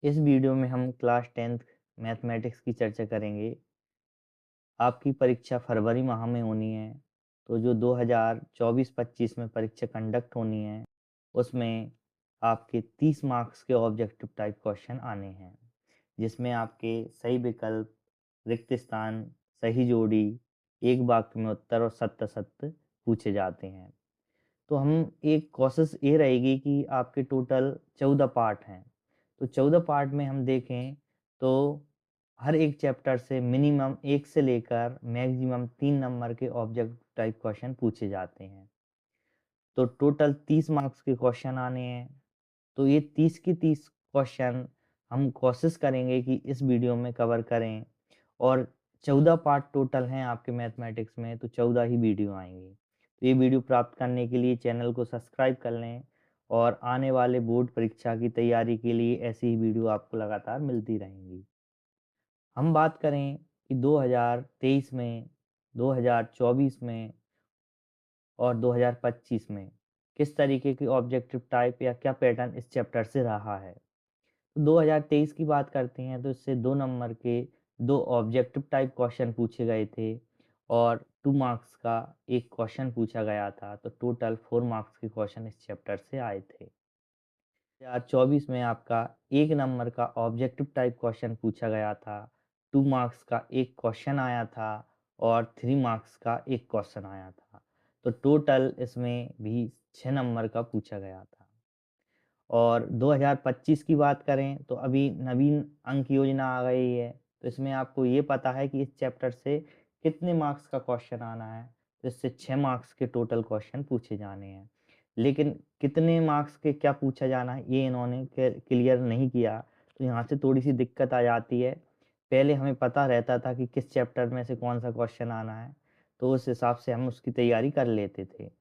इस वीडियो में हम क्लास 10th मैथमेटिक्स की चर्चा करेंगे। आपकी परीक्षा फरवरी माह में होनी है, तो जो 2024-25 में परीक्षा कंडक्ट होनी है, उसमें आपके 30 मार्क्स के ऑब्जेक्टिव टाइप क्वेश्चन आने हैं, जिसमें आपके सही विकल्प, रिक्त स्थान, सही जोड़ी, एक वाक्य में उत्तर और सत्य-सत्य पूछे जाते हैं। तो हम एक कोशिश ये रहेगी कि आपके टोटल 14 पार्ट हैं। तो 14 पार्ट में हम देखें तो हर एक चैप्टर से मिनिमम 1 से लेकर मैक्सिमम 3 नंबर के ऑब्जेक्ट टाइप क्वेश्चन पूछे जाते हैं। तो टोटल 30 मार्क्स के क्वेश्चन आने हैं। तो ये 30 की 30 क्वेश्चन हम कोशिश करेंगे कि इस वीडियो में कवर करें और 14 पार्ट टोटल हैं आपके मैथमेटिक्स में, तो 14 ही वीडियो आएँगी। तो ये वीडियो प्राप्त करने के लिए चैनल को सब्सक्राइब कर लें और आने वाले बोर्ड परीक्षा की तैयारी के लिए ऐसी ही वीडियो आपको लगातार मिलती रहेंगी। हम बात करें कि 2023 में, 2024 में और 2025 में किस तरीके की ऑब्जेक्टिव टाइप या क्या पैटर्न इस चैप्टर से रहा है। 2023 की बात करते हैं तो इससे 2 नंबर के 2 ऑब्जेक्टिव टाइप क्वेश्चन पूछे गए थे और 2 मार्क्स का 1 क्वेश्चन पूछा गया था, तो टोटल 4 मार्क्स के क्वेश्चन इस चैप्टर से आए थे। 2024 में आपका 1 नंबर का ऑब्जेक्टिव टाइप क्वेश्चन पूछा गया था, 2 मार्क्स का 1 क्वेश्चन आया था और 3 मार्क्स का 1 क्वेश्चन आया था। तो टोटल इसमें भी 6 नंबर का पूछा गया था। और 2025 की बात करें तो अभी नवीन अंक योजना आ गई है, तो इसमें आपको ये पता है कि इस चैप्टर से कितने मार्क्स का क्वेश्चन आना है, तो इससे 6 मार्क्स के टोटल क्वेश्चन पूछे जाने हैं। लेकिन कितने मार्क्स के क्या पूछा जाना है ये इन्होंने क्लियर नहीं किया, तो यहाँ से थोड़ी-सी दिक्कत आ जाती है। पहले हमें पता रहता था कि किस चैप्टर में से कौन-सा क्वेश्चन आना है, तो उस हिसाब से हम उसकी तैयारी कर लेते थे।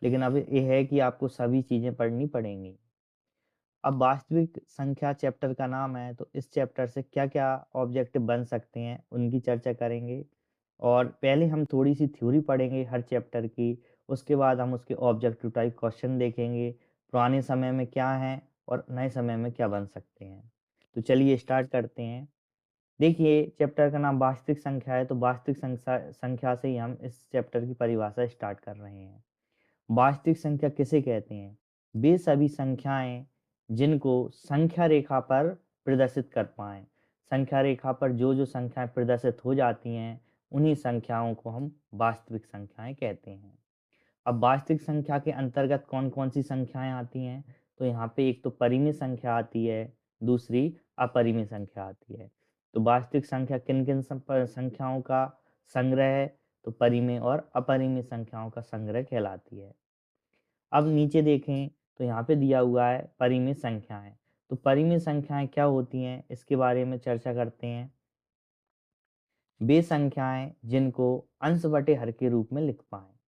लेकिन अब ये है कि आपको सभी चीज़ें पढ़नी पड़ेंगी। अब वास्तविक संख्या चैप्टर का नाम है, तो इस चैप्टर से क्या-क्या ऑब्जेक्टिव बन सकते हैं, उनकी चर्चा करेंगे। और पहले हम थोड़ी-सी थ्योरी पढ़ेंगे हर चैप्टर की, उसके बाद हम उसके ऑब्जेक्टिव टाइप क्वेश्चन देखेंगे, पुराने समय में क्या हैं और नए समय में क्या बन सकते हैं। तो चलिए स्टार्ट करते हैं। देखिए, चैप्टर का नाम वास्तविक संख्या है, तो वास्तविक संख्या से ही हम इस चैप्टर की परिभाषा स्टार्ट कर रहे हैं। वास्तविक संख्या किसे कहते हैं? वे सभी संख्याएँ जिनको संख्या रेखा पर प्रदर्शित कर पाएँ। संख्या रेखा पर जो-जो संख्याएँ प्रदर्शित हो जाती हैं, उन्हीं संख्याओं को हम वास्तविक संख्याएँ कहते हैं। अब वास्तविक संख्या के अंतर्गत कौन-कौन सी संख्याएँ आती हैं? तो यहाँ पे एक तो परिमेय संख्या आती है, दूसरी अपरिमेय संख्या आती है। तो वास्तविक संख्या किन-किन संख्याओं का संग्रह है? तो परिमेय और अपरिमेय संख्याओं का संग्रह कहलाती है। अब नीचे देखें तो यहाँ पे दिया हुआ है परिमेय संख्याएँ। तो परिमेय संख्याएँ क्या होती हैं, इसके बारे में चर्चा करते हैं। वे संख्याएँ जिनको अंश बटे हर के रूप में लिख पाएँ।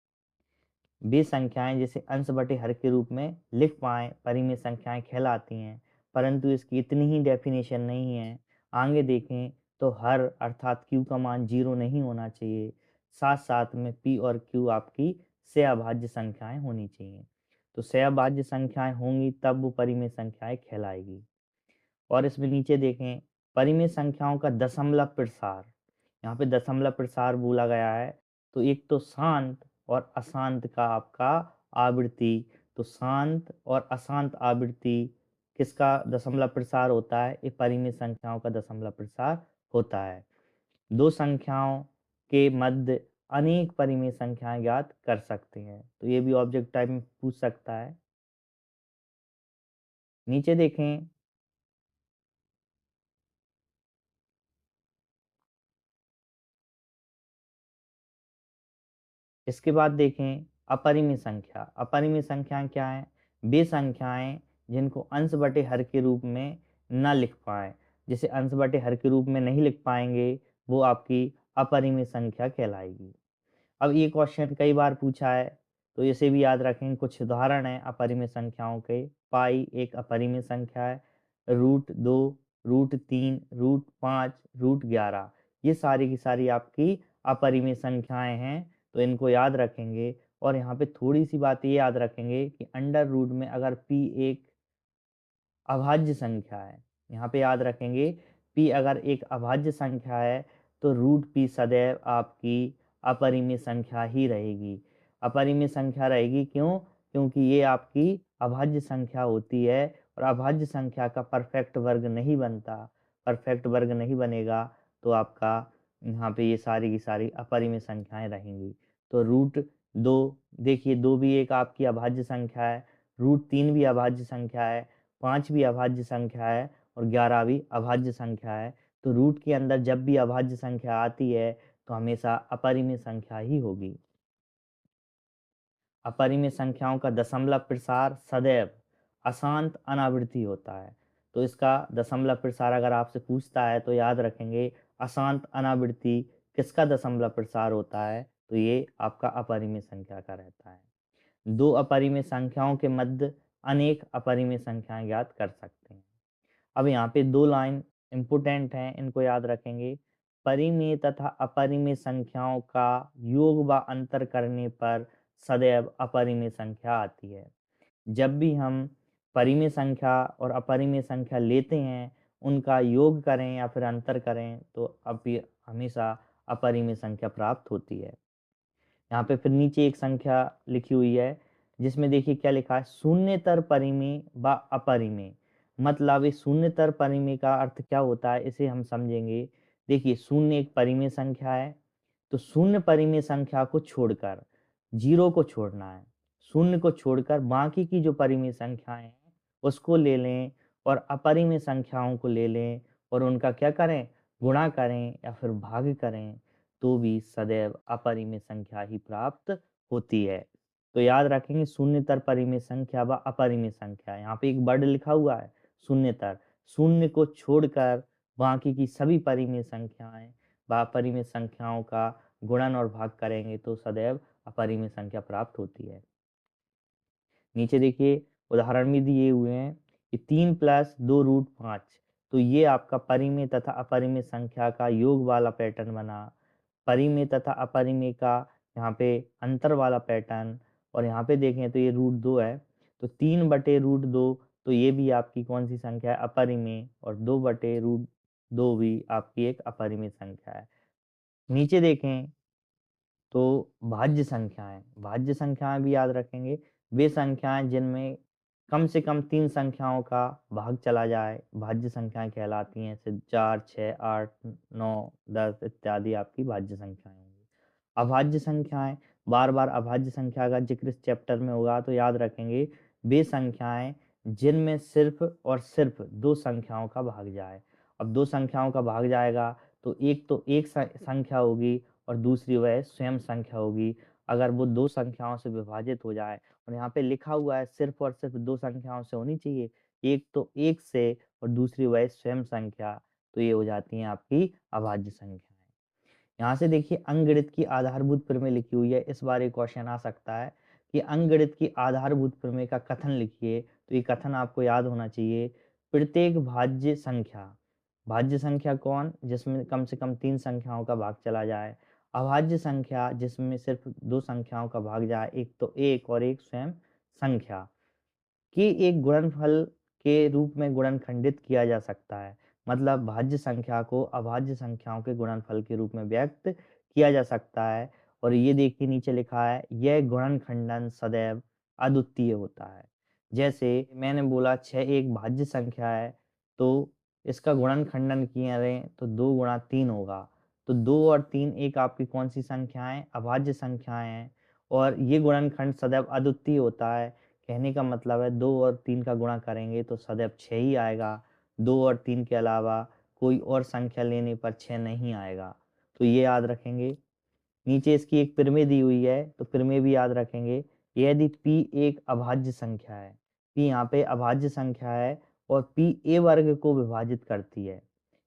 वे संख्याएँ जिसे अंश बटे हर के रूप में लिख पाएँ, परिमेय संख्याएँ कहलाती हैं, परंतु इसकी इतनी ही डेफ़िनेशन नहीं है। आगे देखें तो हर अर्थात q का मान 0 नहीं होना चाहिए, साथ-साथ में p और q आपकी सहअभाज्य संख्याएँ होनी चाहिए। तो सहअभाज्य संख्याएँ होंगी तब वो परिमेय संख्याएँ कहलाएगी। और इसमें नीचे देखें परिमेय संख्याओं का दशमलव प्रसार, यहाँ पे दशमलव प्रसार बोला गया है, तो एक तो शांत और अशांत का आपका आवृत्ति, तो शांत और अशांत आवृत्ति किसका दशमलव प्रसार होता है? ये परिमेय संख्याओं का दशमलव प्रसार होता है। 2 संख्याओं के मध्य अनेक परिमेय संख्याएँ ज्ञात कर सकते हैं, तो ये भी ऑब्जेक्ट टाइप में पूछ सकता है। नीचे देखें इसके बाद देखें अपरिमेय संख्या। अपरिमेय संख्याएँ क्या हैं? वे संख्याएँ जिनको अंश बटे हर के रूप में ना लिख पाएँ। जिसे अंश बटे हर के रूप में नहीं लिख पाएँगे, वो आपकी अपरिमेय संख्या कहलाएगी। अब ये क्वेश्चन कई बार पूछा है, तो इसे भी याद रखें। कुछ उदाहरण हैं अपरिमेय संख्याओं के। पाई एक अपरिमेय संख्या है, √2, √3, √5, √11 ये सारी की सारी आपकी अपरिमेय संख्याएँ हैं, तो इनको याद रखेंगे। और यहाँ पे थोड़ी-सी बात ये याद रखेंगे कि अंडर रूट में अगर p एक अभाज्य संख्या है, यहाँ पे याद रखेंगे p अगर एक अभाज्य संख्या है तो रूट p सदैव आपकी अपरिमेय संख्या ही रहेगी। अपरिमेय संख्या रहेगी क्यों? क्योंकि ये आपकी अभाज्य संख्या होती है और अभाज्य संख्या का परफेक्ट वर्ग नहीं बनता। परफेक्ट वर्ग नहीं बनेगा तो आपका यहाँ पे ये सारी की सारी अपरिमेय संख्याएं रहेंगी। तो रूट 2 देखिए 2 भी एक आपकी अभाज्य संख्या है, रूट 3 भी अभाज्य संख्या है, 5 भी अभाज्य संख्या है और 11 भी अभाज्य संख्या है। तो रूट के अंदर जब भी अभाज्य संख्या आती है तो हमेशा अपरिमेय संख्या ही होगी। अपरिमेय संख्याओं का दशमलव प्रसार सदैव अशांत अनावृत्ति होता है। तो इसका दशमलव प्रसार अगर आपसे पूछता है तो याद रखेंगे अशांत अनावृत्ति किसका दशमलव प्रसार होता है? तो ये आपका अपरिमेय संख्या का रहता है। दो अपरिमेय संख्याओं के मध्य अनेक अपरिमेय संख्याएं ज्ञात कर सकते हैं। अब यहाँ पे 2 लाइन इम्पोर्टेंट हैं, इनको याद रखेंगे। परिमेय तथा अपरिमेय संख्याओं का योग व अंतर करने पर सदैव अपरिमेय संख्या आती है। जब भी हम परिमेय संख्या और अपरिमेय संख्या लेते हैं, उनका योग करें या फिर अंतर करें तो हमेशा अपरिमेय संख्या प्राप्त होती है। यहाँ पे फिर नीचे एक संख्या लिखी हुई है जिसमें देखिए क्या लिखा है, शून्यतर परिमेय व अपरिमेय। मतलब इस शून्यतर परिमेय का अर्थ क्या होता है इसे हम समझेंगे। देखिए शून्य एक परिमेय संख्या है, तो शून्य परिमेय संख्या को छोड़कर, जीरो को छोड़ना है, शून्य को छोड़कर बाकी की जो परिमेय संख्याएं हैं उसको ले लें और अपरिमेय संख्याओं को ले लें और उनका क्या करें, गुणा करें या फिर भाग करें तो भी सदैव अपरिमेय संख्या ही प्राप्त होती है। तो याद रखेंगे शून्यतर परिमेय संख्या व अपरिमेय संख्या। यहाँ पे एक वर्ड लिखा हुआ है शून्यतर, शून्य को छोड़कर बाकी की सभी परिमेय संख्याएं व अपरिमेय संख्याओं का गुणन और भाग करेंगे तो सदैव अपरिमेय संख्या प्राप्त होती है। नीचे देखिए उदाहरण भी दिए हुए हैं कि 3 प्लस 2 रूट 5, तो ये आपका परिमेय तथा अपरिमेय संख्या का योग वाला पैटर्न बना। परिमेय तथा अपरिमेय का यहाँ पे अंतर वाला पैटर्न और यहाँ पे देखें तो ये रूट 2 है, तो 3 बटे रूट 2 तो ये भी आपकी कौन सी संख्या है, अपरिमेय, और 2 बटे रूट 2 भी आपकी एक अपरिमेय संख्या है। नीचे देखें तो भाज्य संख्याएं भी याद रखेंगे, वे संख्याएं जिनमें कम से कम 3 संख्याओं का भाग चला जाए भाज्य संख्याएं कहलाती हैं। जैसे 4, 6, 8, 9, 10 इत्यादि आपकी भाज्य संख्याएं होंगी। अभाज्य संख्याएं, बार-बार अभाज्य संख्या का जिक्र इस चैप्टर में होगा तो याद रखेंगे, वे संख्याएं जिनमें सिर्फ और सिर्फ 2 संख्याओं का भाग जाए। अब 2 संख्याओं का भाग जाएगा तो एक तो एक संख्या होगी और दूसरी वह स्वयं संख्या होगी। अगर वो 2 संख्याओं से विभाजित हो जाए और यहाँ पे लिखा हुआ है सिर्फ और सिर्फ 2 संख्याओं से होनी चाहिए, एक तो 1 से और दूसरी वह स्वयं संख्या, तो ये हो जाती हैं आपकी अभाज्य संख्याएँ। यहाँ से देखिए अंकगणित की आधारभूत प्रमेय लिखी हुई है, इस बार एक क्वेश्चन आ सकता है कि अंकगणित की आधारभूत प्रमेय का कथन लिखिए, तो ये कथन आपको याद होना चाहिए। प्रत्येक भाज्य संख्या कौन? जिसमें कम से कम 3 संख्याओं का भाग चला जाए। अभाज्य संख्या जिसमें सिर्फ 2 संख्याओं का भाग जाए, एक तो 1 और एक स्वयं संख्या, कि एक गुणनफल के रूप में गुणनखंडित किया जा सकता है। मतलब भाज्य संख्या को अभाज्य संख्याओं के गुणनफल के रूप में व्यक्त किया जा सकता है। और ये देखिए नीचे लिखा है, यह गुणनखंडन सदैव अद्वितीय होता है। जैसे मैंने बोला 6 एक भाज्य संख्या है, तो इसका गुणनखंडन करें तो 2 गुणा 3 होगा। तो 2 और 3 एक आपकी कौन-सी संख्याएँ? अभाज्य संख्याएँ हैं और ये गुणनखंड सदैव अद्वितीय होता है। कहने का मतलब है 2 और 3 का गुणा करेंगे तो सदैव 6 ही आएगा। 2 और 3 के अलावा कोई और संख्या लेने पर 6 नहीं आएगा। तो ये याद रखेंगे। नीचे इसकी एक प्रमेय दी हुई है, तो प्रमेय भी याद रखेंगे। यदि p एक अभाज्य संख्या है, p यहाँ पे अभाज्य संख्या है और p a वर्ग को विभाजित करती है।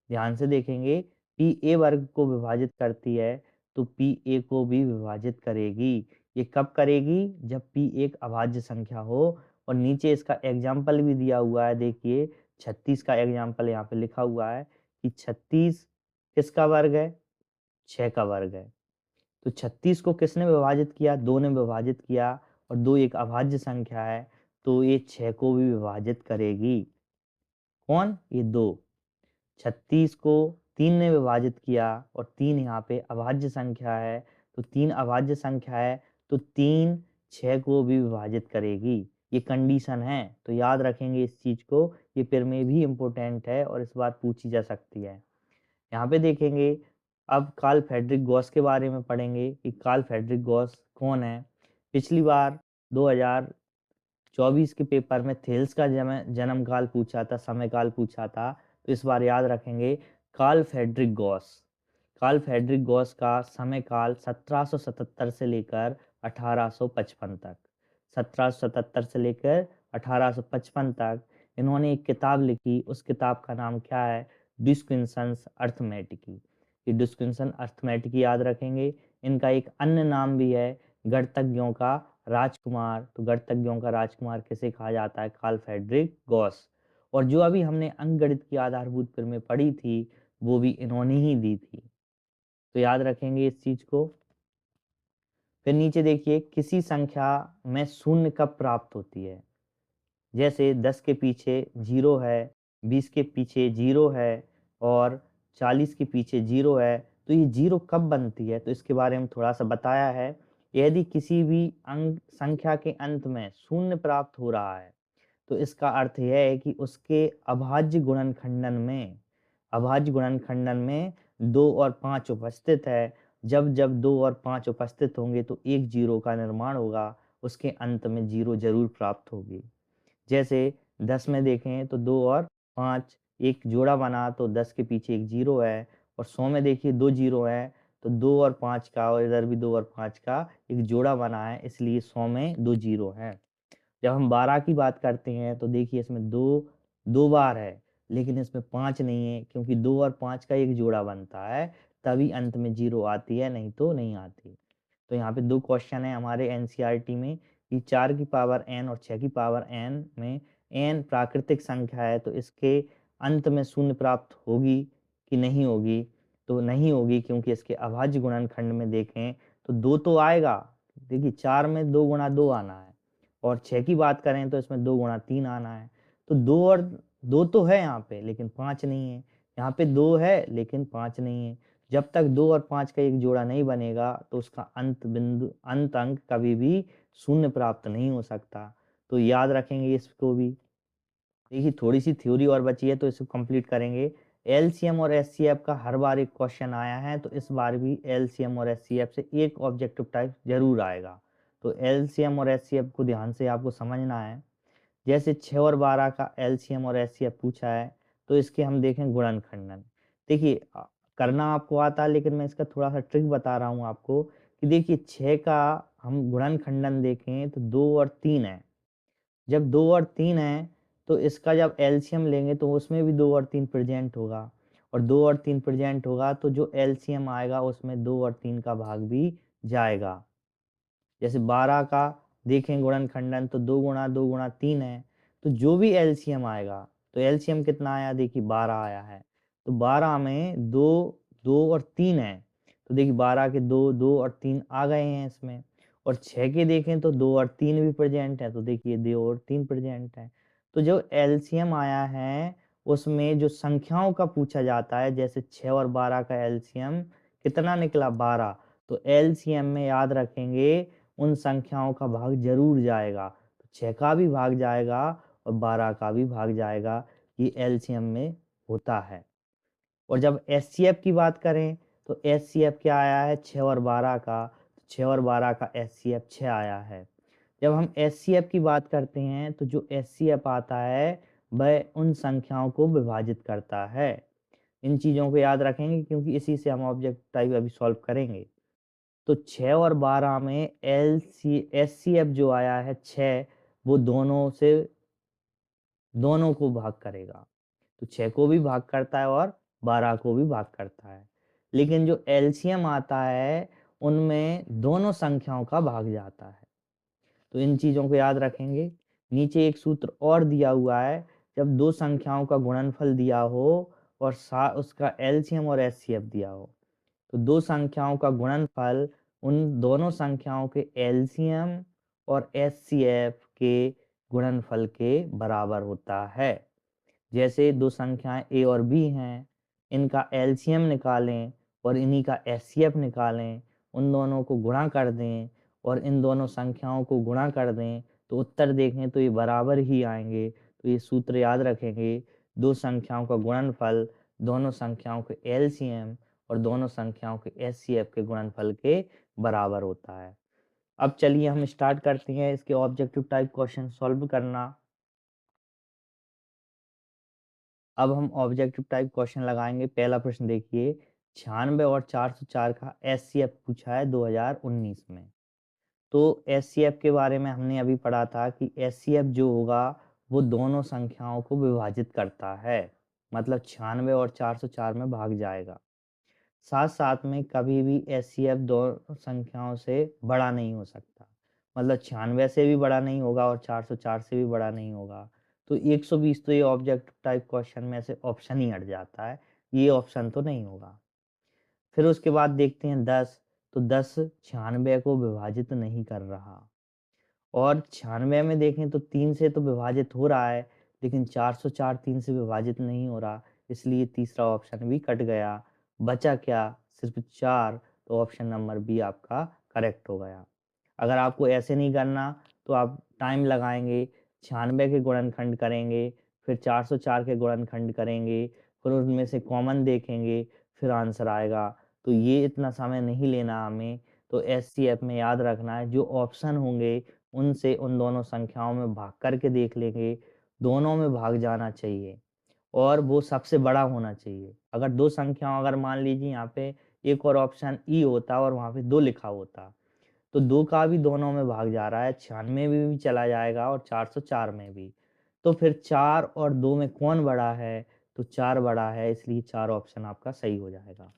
ध्यान से देखेंगे, p a वर्ग को विभाजित करती है, तो p a को भी विभाजित करेगी। ये कब करेगी? जब p एक अभाज्य संख्या हो। और नीचे इसका एग्जाम्पल भी दिया हुआ है, देखिए 36 का एग्जाम्पल यहाँ पे लिखा हुआ है कि 36 किसका वर्ग है? 6 का वर्ग है। तो 36 को किसने विभाजित किया? 2 ने विभाजित किया और 2 एक अभाज्य संख्या है, तो ये 6 को भी विभाजित करेगी। कौन? ये 2। 36 को 3 ने विभाजित किया और 3 यहाँ पे अभाज्य संख्या है, तो 3 अभाज्य संख्या है, तो 3 6 को भी विभाजित करेगी। ये कंडीशन है, तो याद रखेंगे इस चीज़ को, ये फिर में भी इम्पोर्टेंट है और इस बार पूछी जा सकती है। यहाँ पे देखेंगे, अब कार्ल फ्रेडरिक गॉस के बारे में पढ़ेंगे कि कार्ल फ्रेडरिक गॉस कौन है। पिछली बार 2024 के पेपर में थेल्स का जन्म काल पूछा था, समय काल पूछा था, तो इस बार याद रखेंगे Karl Frederick Gauss. Karl Frederick Gauss का समय काल 1777 से लेकर 1855 तक। 1777 से लेकर 1855 तक इन्होंने एक किताब लिखी, उस किताब का नाम क्या है? डिस्क्विंसन्स अर्थमेटिकी। ये डिस्क्विंसन अर्थमेटिकी याद रखेंगे। इनका एक अन्य नाम भी है गणितज्ञों का राजकुमार। तो गणितज्ञों का राजकुमार किसे कहा जाता है? Karl Frederick Gauss. और जो अभी हमने अंकगणित की आधारभूत फिल्में पढ़ी थी, वो भी इन्होंने ही दी थी। तो याद रखेंगे इस चीज को। फिर नीचे देखिए, किसी संख्या में शून्य कब प्राप्त होती है? जैसे 10 के पीछे 0 है, 20 के पीछे 0 है और 40 के पीछे 0 है, तो ये 0 कब बनती है? तो इसके बारे में थोड़ा-सा बताया है। यदि किसी भी अंक संख्या के अंत में शून्य प्राप्त हो रहा है, तो इसका अर्थ यह है कि उसके अभाज्य गुणनखंडन में 2 और 5 उपस्थित है। जब-जब 2 और 5 उपस्थित होंगे तो एक 0 का निर्माण होगा, उसके अंत में 0 ज़रूर प्राप्त होगी। जैसे 10 में देखें तो 2 और 5 एक जोड़ा बना तो 10 के पीछे एक 0 है और 100 में देखिए 2 0 है, तो 2 और 5 का और इधर भी 2 और 5 का एक जोड़ा बना है, इसलिए 100 में 2 0 हैं। जब हम 12 की बात करते हैं तो देखिए इसमें 2 बार है, लेकिन इसमें 5 नहीं है, क्योंकि 2 और 5 का एक जोड़ा बनता है, तभी अंत में 0 आती है, नहीं तो नहीं आती। तो यहाँ पे 2 क्वेश्चन है हमारे एनसीईआरटी में कि 4 की पावर n और 6 की पावर n में n प्राकृतिक संख्या है, तो इसके अंत में शून्य प्राप्त होगी कि नहीं होगी? तो नहीं होगी, क्योंकि इसके अभाज्य गुणनखंड में देखें तो 2 तो आएगा। देखिए 4 में 2 गुणा 2 आना है और 6 की बात करें तो इसमें 2 गुणा 3 आना है। तो 2 और 2 तो है यहाँ पे, लेकिन 5 नहीं है। यहाँ पे 2 है लेकिन 5 नहीं है। जब तक 2 और 5 का एक जोड़ा नहीं बनेगा, तो उसका अंत अंक कभी भी शून्य प्राप्त नहीं हो सकता। तो याद रखेंगे इसको भी। देखिए थोड़ी-सी थ्योरी और बची है, तो इसको कंप्लीट करेंगे। एलसीएम और एचसीएफ का हर बार एक क्वेश्चन आया है, तो इस बार भी एलसीएम और एचसीएफ से एक ऑब्जेक्टिव टाइप ज़रूर आएगा। तो एलसीएम और एचसीएफ को ध्यान से आपको समझना है। जैसे 6 और 12 का एलसीएम और एचसीएफ पूछा है, तो इसके हम देखें गुणनखंडन। देखिए करना आपको आता है, लेकिन मैं इसका थोड़ा-सा ट्रिक बता रहा हूँ आपको कि देखिए 6 का हम गुणनखंडन देखें तो 2 और 3 है। जब 2 और 3 है, तो इसका जब एलसीएम लेंगे तो उसमें भी 2 और 3 प्रेज़ेंट होगा और 2 और 3 प्रेज़ेंट होगा, तो जो एलसीएम आएगा उसमें 2 और 3 का भाग भी जाएगा। जैसे 12 का देखें गुणनखंडन तो 2 गुणा 2 गुणा 3 है, तो जो भी एलसीएम आएगा, तो एलसीएम कितना आया? देखिए 12 आया है। तो 12 में 2, 2 और 3 है, तो देखिए 12 के 2, 2 और 3 आ गए हैं इसमें। और 6 के देखें तो 2 और 3 भी प्रेज़ेंट है, तो देखिए 2 और 3 प्रेज़ेंट है। तो जो एलसीएम आया है, उसमें जो संख्याओं का पूछा जाता है, जैसे 6 और 12 का एलसीएम कितना निकला? 12। तो एलसीएम में याद रखेंगे उन संख्याओं का भाग ज़रूर जाएगा। तो 6 का भी भाग जाएगा और 12 का भी भाग जाएगा, ये एलसीएम में होता है। और जब एचसीएफ की बात करें, तो एचसीएफ क्या आया है? 6 और 12 का, 6 और 12 का एचसीएफ 6 आया है। जब हम एचसीएफ की बात करते हैं, तो जो एचसीएफ आता है, वह उन संख्याओं को विभाजित करता है। इन चीज़ों को याद रखेंगे, क्योंकि इसी से हम ऑब्जेक्ट टाइप अभी सॉल्व करेंगे। तो 6 और 12 में एचसीएफ जो आया है 6, वो दोनों को भाग करेगा। तो 6 को भी भाग करता है और 12 को भी भाग करता है। लेकिन जो एलसीएम आता है, उनमें दोनों संख्याओं का भाग जाता है। तो इन चीज़ों को याद रखेंगे। नीचे एक सूत्र और दिया हुआ है, जब 2 संख्याओं का गुणनफल दिया हो और उसका एलसीएम और एचसीएफ दिया हो, तो 2 संख्याओं का गुणनफल उन दोनों संख्याओं के एलसीएम और एचसीएफ के गुणनफल के बराबर होता है। जैसे दो संख्याएं ए और बी हैं, इनका एलसीएम निकालें और इन्हीं का एचसीएफ निकालें, उन दोनों को गुणा कर दें और इन दोनों संख्याओं को गुणा कर दें, तो उत्तर देखें तो ये बराबर ही आएंगे। तो ये सूत्र याद रखेंगे, दो संख्याओं का गुणनफल दोनों संख्याओं के एलसीएम और दोनों संख्याओं के एचसीएफ के गुणनफल के बराबर होता है। अब चलिए हम स्टार्ट करते हैं इसके ऑब्जेक्टिव टाइप क्वेश्चन सॉल्व करना। अब हम ऑब्जेक्टिव टाइप क्वेश्चन लगाएंगे। पहला प्रश्न देखिए, 96 और 404 का एचसीएफ पूछा है 2019 में। तो एचसीएफ के बारे में हमने अभी पढ़ा था कि एचसीएफ जो होगा वो दोनों संख्याओं को विभाजित करता है, मतलब 96 और 404 में भाग जाएगा। साथ साथ में कभी भी एचसीएफ दो संख्याओं से बड़ा नहीं हो सकता, मतलब 96 से भी बड़ा नहीं होगा और 404 से भी बड़ा नहीं होगा। तो 120 तो ये ऑब्जेक्ट टाइप क्वेश्चन में से ऑप्शन ही हट जाता है, ये ऑप्शन तो नहीं होगा। फिर उसके बाद देखते हैं 10, तो 10 96 को विभाजित नहीं कर रहा और 96 में देखें तो 3 से तो विभाजित हो रहा है, लेकिन 404 3 से विभाजित नहीं हो रहा, इसलिए तीसरा ऑप्शन भी कट गया। बचा क्या? सिर्फ 4, तो ऑप्शन नंबर बी आपका करेक्ट हो गया। अगर आपको ऐसे नहीं करना तो आप टाइम लगाएँगे, 96 के गुणनखंड करेंगे, फिर 404 के गुणनखंड करेंगे, फिर उनमें से कॉमन देखेंगे, फिर आंसर आएगा। तो ये इतना समय नहीं लेना हमें, तो एचसीएफ में याद रखना है जो ऑप्शन होंगे उनसे उन दोनों संख्याओं में भाग करके देख लेंगे, दोनों में भाग जाना चाहिए और वो सबसे बड़ा होना चाहिए। अगर 2 संख्याओं अगर मान लीजिए यहाँ पे एक और ऑप्शन ई होता और वहाँ पे 2 लिखा होता, तो 2 का भी दोनों में भाग जा रहा है, 96 में भी चला जाएगा और 404 में भी। तो फिर 4 और 2 में कौन बड़ा है? तो 4 बड़ा है, इसलिए 4 ऑप्शन आपका सही हो जाएगा।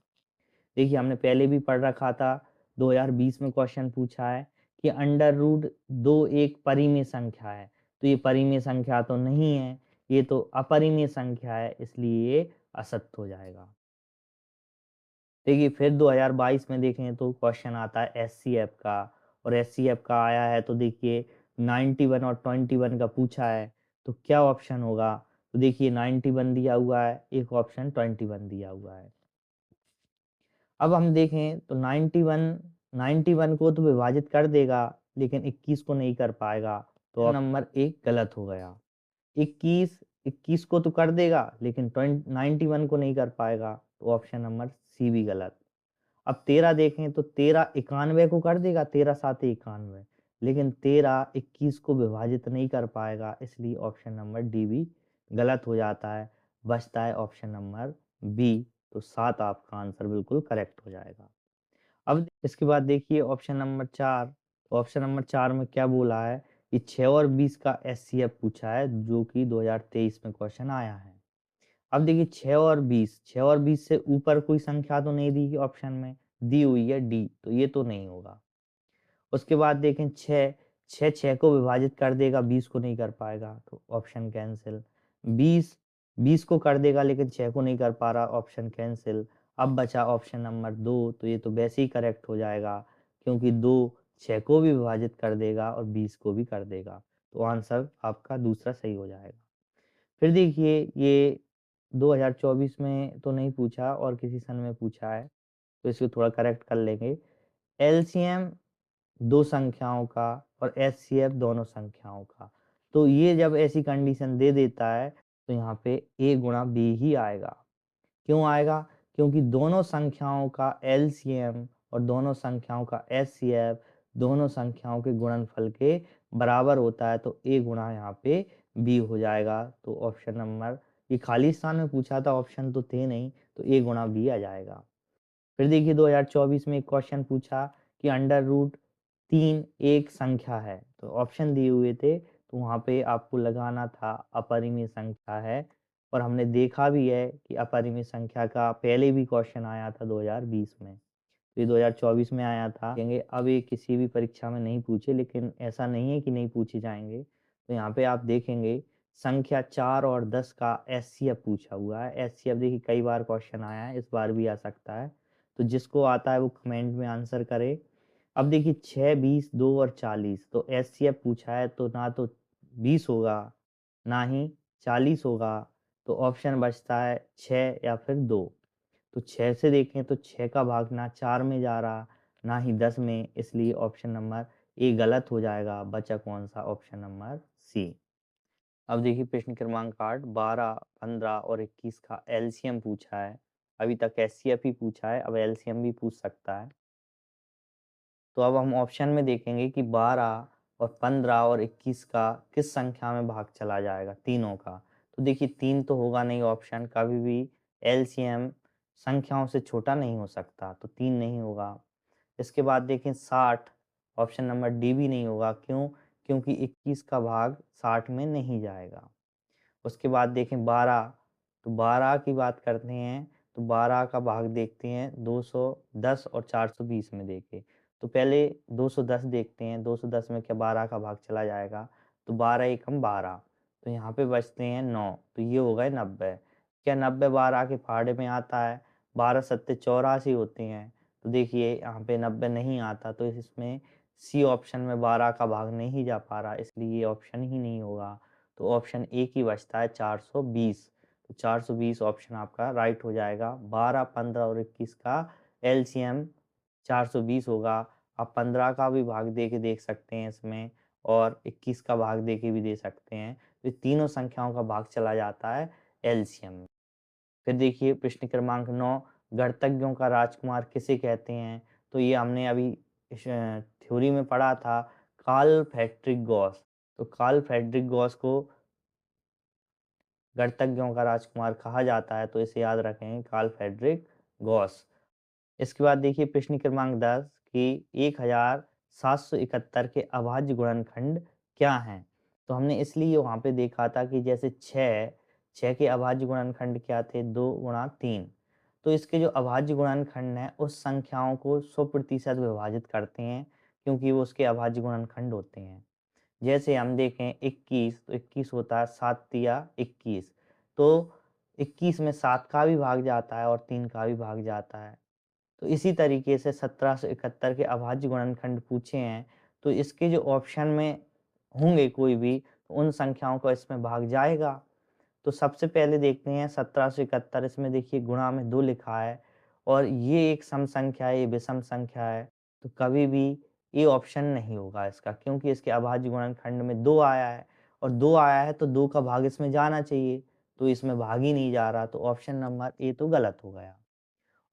देखिए हमने पहले भी पढ़ रखा था, 2020 में क्वेश्चन पूछा है कि अंडर रूट 2 एक परिमेय संख्या है। तो ये परिमेय संख्या तो नहीं है, ये तो अपरिमेय संख्या है, इसलिए ये असत्य हो जाएगा। देखिए फिर 2022 में देखें तो क्वेश्चन आता है एचसीएफ का, और एचसीएफ का आया है तो देखिए 91 और 21 का पूछा है, तो क्या ऑप्शन होगा? तो देखिए 91 दिया हुआ है, एक ऑप्शन 21 दिया हुआ है। अब हम देखें तो 91 को तो विभाजित कर देगा, लेकिन 21 को नहीं कर पाएगा, तो नंबर एक गलत हो गया। 21 को तो कर देगा, लेकिन 91 को नहीं कर पाएगा, तो ऑप्शन नंबर सी भी गलत। अब 13 देखें तो 13 91 को कर देगा, 13 सात 91, लेकिन 13 21 को विभाजित नहीं कर पाएगा, इसलिए ऑप्शन नंबर डी भी गलत हो जाता है। बचता है ऑप्शन नंबर बी, तो 7 आपका आंसर बिल्कुल करेक्ट हो जाएगा। अब इसके बाद देखिए ऑप्शन नंबर 4, ऑप्शन नंबर 4 में क्या बोला है कि 6 और 20 का एचसीएफ पूछा है, जो कि 2023 में क्वेश्चन आया है। अब देखिए 6 और 20 से ऊपर कोई संख्या तो नहीं दी ऑप्शन में, दी हुई है डी, तो ये तो नहीं होगा। उसके बाद देखें 6, 6 को विभाजित कर देगा, 20 को नहीं कर पाएगा, तो ऑप्शन कैंसिल। 20 20 को कर देगा, लेकिन 6 को नहीं कर पा रहा, ऑप्शन कैंसिल। अब बचा ऑप्शन नंबर 2, तो ये तो वैसे ही करेक्ट हो जाएगा, क्योंकि 2 6 को भी विभाजित कर देगा और 20 को भी कर देगा, तो आंसर आपका दूसरा सही हो जाएगा। फिर देखिए ये 2024 में तो नहीं पूछा और किसी सन में पूछा है, तो इसको थोड़ा करेक्ट कर लेंगे। एलसीएम 2 संख्याओं का और एचसीएफ दोनों संख्याओं का। तो ये जब ऐसी कंडीशन दे देता है, तो यहाँ पे a गुणा b ही आएगा। क्यों आएगा? क्योंकि दोनों संख्याओं का एलसीएम और दोनों संख्याओं का एचसीएफ दोनों संख्याओं के गुणनफल के बराबर होता है, तो a गुणा यहाँ पे b हो जाएगा। तो ऑप्शन नंबर, ये खाली स्थान में पूछा था, ऑप्शन तो थे नहीं, तो a गुणा b आ जाएगा। फिर देखिए 2024 में एक क्वेश्चन पूछा कि अंडर रूट 3 एक संख्या है, तो ऑप्शन दिए हुए थे, तो वहाँ पे आपको लगाना था अपरिमेय संख्या है, और हमने देखा भी है कि अपरिमेय संख्या का पहले भी क्वेश्चन आया था 2020 में, तो ये 2024 में आया था। कहेंगे अब ये किसी भी परीक्षा में नहीं पूछे, लेकिन ऐसा नहीं है कि नहीं पूछे जाएंगे। तो यहाँ पे आप देखेंगे संख्या 4 और 10 का एचसीएफ पूछा हुआ है। एचसीएफ देखिए कई बार क्वेश्चन आया है, इस बार भी आ सकता है, तो जिसको आता है वो कमेंट में आंसर करे। अब देखिए 6, 20, 2 और 40, तो एचसीएफ पूछा है, तो ना तो 20 होगा, ना ही 40 होगा, तो ऑप्शन बचता है 6 या फिर 2। तो 6 से देखें तो 6 का भाग ना 4 में जा रहा, ना ही 10 में, इसलिए ऑप्शन नंबर ए गलत हो जाएगा। बचा कौन सा? Option number C. अब देखिए प्रश्न क्रमांक 8, 12, 15 और 21 का एलसीएम पूछा है। अभी तक एचसीएफ ही पूछा है, अब एलसीएम भी पूछ सकता है। तो अब हम ऑप्शन में देखेंगे कि 12 और 15 और 21 का किस संख्या में भाग चला जाएगा, तीनों का। तो देखिए 3 तो होगा नहीं ऑप्शन, कभी भी एलसीएम संख्याओं से छोटा नहीं हो सकता, तो 3 नहीं होगा। इसके बाद देखें 60, ऑप्शन नंबर डी भी नहीं होगा। क्यों? क्योंकि 21 का भाग 60 में नहीं जाएगा। उसके बाद देखें 12, तो 12 की बात करते हैं, तो 12 का भाग देखते हैं 210 और 420 में देखें। तो पहले 210 देखते हैं, 210 में क्या 12 का भाग चला जाएगा? तो 12 एकम 12, तो यहाँ पे बचते हैं 9, तो ये हो गए 90। क्या 90 12 के फाड़े में आता है? 12 सत्ते 84 होते हैं, तो देखिए यहाँ पे 90 नहीं आता, तो इसमें सी ऑप्शन में 12 का भाग नहीं जा पा रहा, इसलिए ये ऑप्शन ही नहीं होगा। तो ऑप्शन ए की बचता है 420। तो 420 ऑप्शन आपका राइट हो जाएगा। 12, 15 और 21 का एलसीएम 420 होगा। आप 15 का भी भाग दे के देख सकते हैं इसमें, और 21 का भाग दे के भी दे सकते हैं। तो तीनों संख्याओं का भाग चला जाता है एलसीएम में। फिर देखिए प्रश्न क्रमांक 9, गणतज्ञों का राजकुमार किसे कहते हैं? तो ये हमने अभी थ्योरी में पढ़ा था, कार्ल फ्रेडरिक गॉस। तो कार्ल फ्रेडरिक गॉस को गणतज्ञों का राजकुमार कहा जाता है, तो इसे याद रखें, कार्ल फ्रेडरिक गॉस। इसके बाद देखिए प्रश्न क्रमांक 10 कि 1771 के अभाज्य गुणनखंड क्या हैं? तो हमने इसलिए वहाँ पे देखा था कि जैसे 6 के अभाज्य गुणनखंड क्या थे? 2 गुणा 3। तो इसके जो अभाज्य गुणनखंड हैं, उस संख्याओं को 100% विभाजित करते हैं, क्योंकि वो उसके अभाज्य गुणनखंड होते हैं। जैसे हम देखें 21, तो 21 होता है 7 तिया 21, तो 21 में 7 का भी भाग जाता है और 3 का भी भाग जाता है। तो इसी तरीके से 1771 के अभाज्य गुणनखंड पूछे हैं, तो इसके जो ऑप्शन में होंगे कोई भी, तो उन संख्याओं का इसमें भाग जाएगा। तो सबसे पहले देखते हैं 1771, इसमें देखिए गुणा में 2 लिखा है, और ये एक सम संख्या है, ये विषम संख्या है, तो कभी भी ए ऑप्शन नहीं होगा इसका, क्योंकि इसके अभाज्य गुणनखंड में 2 आया है, और 2 आया है तो 2 का भाग इसमें जाना चाहिए, तो इसमें भाग ही नहीं जा रहा, तो ऑप्शन नंबर ए तो गलत हो गया।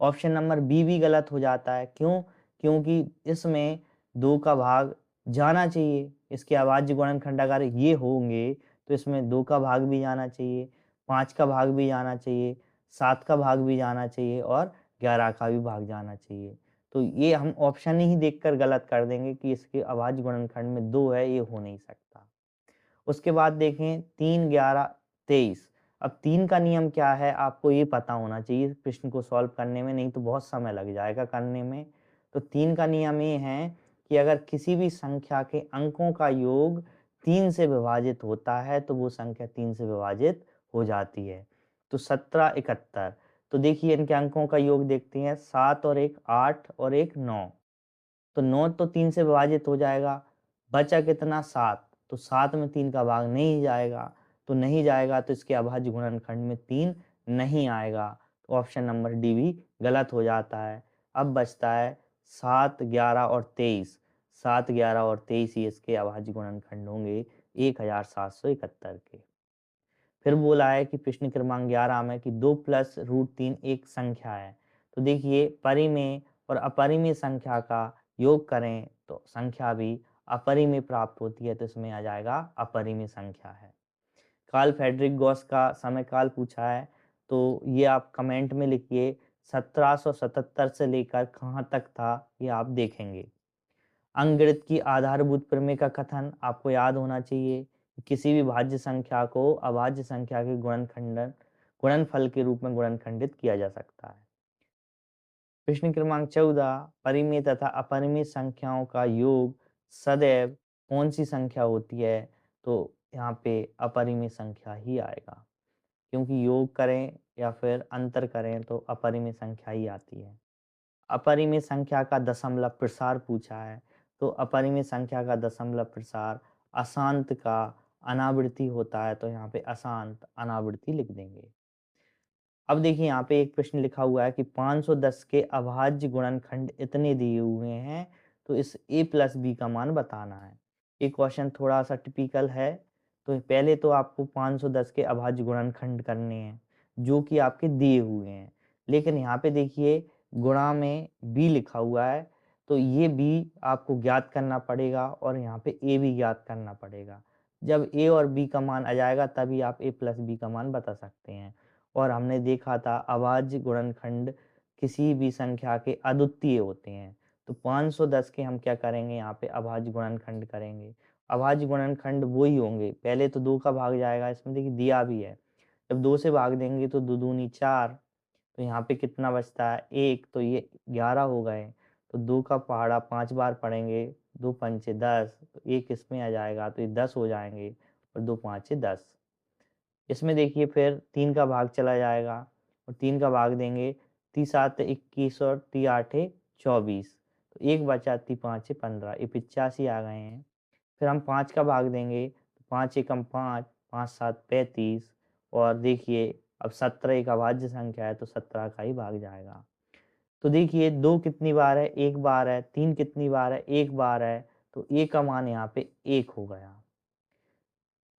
ऑप्शन नंबर बी भी गलत हो जाता है। क्यों? क्योंकि इसमें 2 का भाग जाना चाहिए। इसके अभाज्य गुणनखंड अगर ये होंगे, तो इसमें 2 का भाग भी जाना चाहिए, 5 का भाग भी जाना चाहिए, 7 का भाग भी जाना चाहिए और 11 का भी भाग जाना चाहिए। तो ये हम ऑप्शन ही देखकर गलत कर देंगे कि इसके अभाज्य गुणनखंड में 2 है, ये हो नहीं सकता। उसके बाद देखें 3, 11, 23। अब 3 का नियम क्या है आपको ये पता होना चाहिए प्रश्न को सॉल्व करने में, नहीं तो बहुत समय लग जाएगा करने में। तो 3 का नियम ये है कि अगर किसी भी संख्या के अंकों का योग 3 से विभाजित होता है, तो वो संख्या 3 से विभाजित हो जाती है। तो 17, 71, तो देखिए इनके अंकों का योग देखते हैं, 7 और 1 8 और 1 9। तो 9 तो 3 से विभाजित हो जाएगा, बचा कितना? 7, तो 7 में 3 का भाग नहीं जाएगा, तो नहीं जाएगा तो इसके अभाज्य गुणनखंड में 3 नहीं आएगा, तो ऑप्शन नंबर डी भी गलत हो जाता है। अब बचता है 7, 11 और 23। 7, 11 और 23 ही इसके अभाज्य गुणनखंड होंगे 1771 के। फिर बोला है कि प्रश्न क्रमांक 11 में कि 2 प्लस रूट 3 एक संख्या है। तो देखिए परिमेय और अपरिमेय संख्या का योग करें तो संख्या भी अपरिमेय प्राप्त होती है, तो इसमें आ जाएगा अपरिमेय संख्या है। कार्ल फ्रेडरिक गॉस का समय काल पूछा है, तो ये आप कमेंट में लिखिए, 1777 से लेकर कहाँ तक था ये आप देखेंगे। अंकगणित की आधारभूत प्रमेय का कथन आपको याद होना चाहिए कि किसी भी भाज्य संख्या को अभाज्य संख्या के गुणनफल के रूप में गुणनखंडित किया जा सकता है। प्रश्न क्रमांक 14, परिमेय तथा अपरिमेय संख्याओं का योग सदैव कौन सी संख्या होती है? तो यहाँ पे अपरिमेय संख्या ही आएगा, क्योंकि योग करें या फिर अंतर करें तो अपरिमेय संख्या ही आती है। अपरिमेय संख्या का दशमलव प्रसार पूछा है, तो अपरिमेय संख्या का दशमलव प्रसार अशांत का अनावृत्ति होता है, तो यहाँ पे अशांत अनावृत्ति लिख देंगे। अब देखिए यहाँ पे एक प्रश्न लिखा हुआ है कि 510 के अभाज्य गुणनखंड इतने दिए हुए हैं, तो इस a प्लस बी का मान बताना है। ये क्वेश्चन थोड़ा सा टिपिकल है, तो पहले तो आपको 510 के अभाज्य गुणनखंड करने हैं, जो कि आपके दिए हुए हैं। लेकिन यहाँ पे देखिए गुणा में b लिखा हुआ है, तो ये b आपको ज्ञात करना पड़ेगा और यहाँ पे a भी ज्ञात करना पड़ेगा। जब a और b का मान आ जाएगा तभी आप a प्लस बी का मान बता सकते हैं। और हमने देखा था अभाज्य गुणनखंड किसी भी संख्या के अद्वितीय होते हैं। तो 510 के हम क्या करेंगे, यहाँ पे अभाज्य गुणनखंड करेंगे। अभाज्य गुणनखंड वही होंगे, पहले तो 2 का भाग जाएगा, इसमें देखिए दिया भी है। जब 2 से भाग देंगे तो 2 दूनी 4, तो यहाँ पे कितना बचता है 1, तो ये 11 हो गए। तो 2 का पहाड़ा 5 बार पढ़ेंगे, 2 पंचे 10, तो 1 इसमें आ जाएगा, तो ये 10 हो जाएंगे और 2 पाँचे 10। इसमें देखिए फिर 3 का भाग चला जाएगा और 3 का भाग देंगे, 3 7 21 और 3 8 24, तो 1 बचा, 3 5 15, ये 85 आ गए हैं। फिर हम 5 का भाग देंगे, तो 5 एकम 5, 5 7 35 और देखिए अब 17 एक अभाज्य संख्या है, तो 17 का ही भाग जाएगा। तो देखिए 2 कितनी बार है, 1 बार है, 3 कितनी बार है, 1 बार है, तो ए का मान यहाँ पे 1 हो गया।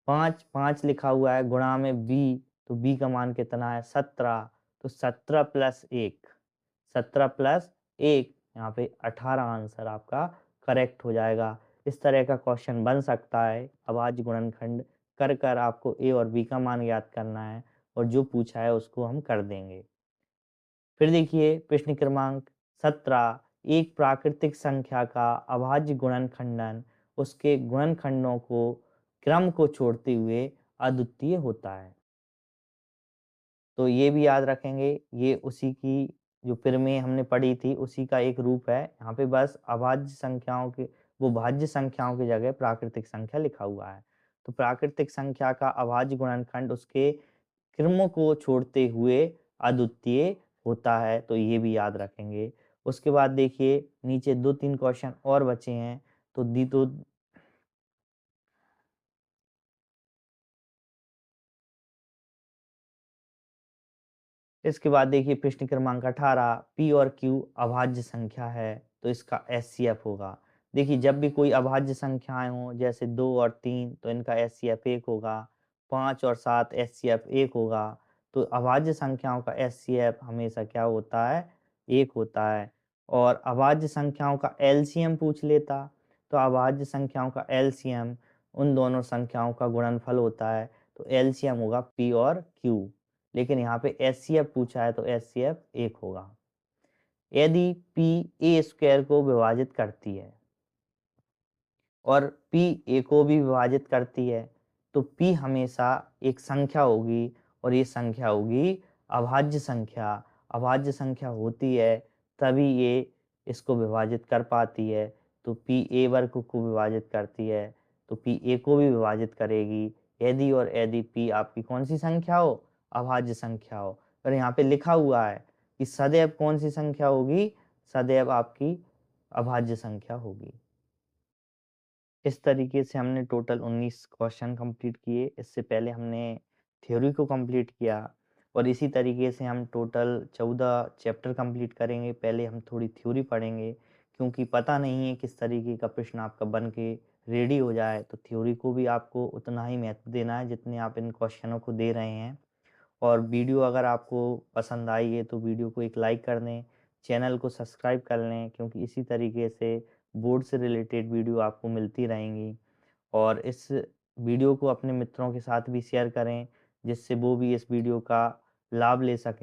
5 लिखा हुआ है गुणा में बी, तो बी का मान कितना है 17, तो 17 प्लस 1, 17 प्लस 1 यहाँ पे 18 आंसर आपका करेक्ट हो जाएगा। इस तरह का क्वेश्चन बन सकता है, अभाज्य गुणनखंड कर कर आपको ए और बी का मान ज्ञात करना है और जो पूछा है उसको हम कर देंगे। फिर देखिए प्रश्न क्रमांक 17, एक प्राकृतिक संख्या का अभाज्य गुणनखंडन उसके गुणनखंडों को क्रम को छोड़ते हुए अद्वितीय होता है। तो ये भी याद रखेंगे, ये उसी की जो प्रमेय हमने पढ़ी थी उसी का एक रूप है। यहाँ पे बस अभाज्य संख्याओं के वो भाज्य संख्याओं की जगह प्राकृतिक संख्या लिखा हुआ है। तो प्राकृतिक संख्या का अभाज्य गुणनखंड उसके क्रमों को छोड़ते हुए अद्वितीय होता है, तो ये भी याद रखेंगे। उसके बाद देखिए नीचे 2-3 क्वेश्चन और बचे हैं, तो दी तो इसके बाद देखिए प्रश्न क्रमांक 18, पी और क्यू अभाज्य संख्या है, तो इसका एचसीएफ होगा। देखिए जब भी कोई अभाज्य संख्याएं हों जैसे 2 और 3, तो इनका एचसीएफ 1 होगा। 5 और 7 एचसीएफ 1 होगा। तो अभाज्य संख्याओं का एचसीएफ हमेशा क्या होता है, 1 होता है। और अभाज्य संख्याओं का एलसीएम पूछ लेता, तो अभाज्य संख्याओं का एलसीएम उन दोनों संख्याओं का गुणनफल होता है, तो एलसीएम होगा पी और क्यू। लेकिन यहाँ पे एचसीएफ पूछा है, तो एचसीएफ 1 होगा। यदि पी ए स्क्वायर को विभाजित करती है और पी ए को भी विभाजित करती है, तो पी हमेशा एक संख्या होगी और ये संख्या होगी अभाज्य संख्या। अभाज्य संख्या होती है तभी ये इसको विभाजित कर पाती है। तो पी ए वर्ग को विभाजित करती है, तो पी ए को भी विभाजित करेगी यदि और यदि पी आपकी कौन सी संख्या हो, अभाज्य संख्या हो। पर यहाँ पे लिखा हुआ है कि सदैव कौन सी संख्या होगी, सदैव आपकी अभाज्य संख्या होगी। इस तरीके से हमने टोटल 19 क्वेश्चन कंप्लीट किए। इससे पहले हमने थ्योरी को कंप्लीट किया और इसी तरीके से हम टोटल 14 चैप्टर कंप्लीट करेंगे। पहले हम थोड़ी थ्योरी पढ़ेंगे क्योंकि पता नहीं है किस तरीके का प्रश्न आपका बन के रेडी हो जाए, तो थ्योरी को भी आपको उतना ही महत्व देना है जितने आप इन क्वेश्चनों को दे रहे हैं। और वीडियो अगर आपको पसंद आई है तो वीडियो को एक लाइक कर दें, चैनल को सब्सक्राइब कर लें क्योंकि इसी तरीके से बोर्ड से रिलेटेड वीडियो आपको मिलती रहेंगी। और इस वीडियो को अपने मित्रों के साथ भी शेयर करें जिससे वो भी इस वीडियो का लाभ ले सकें।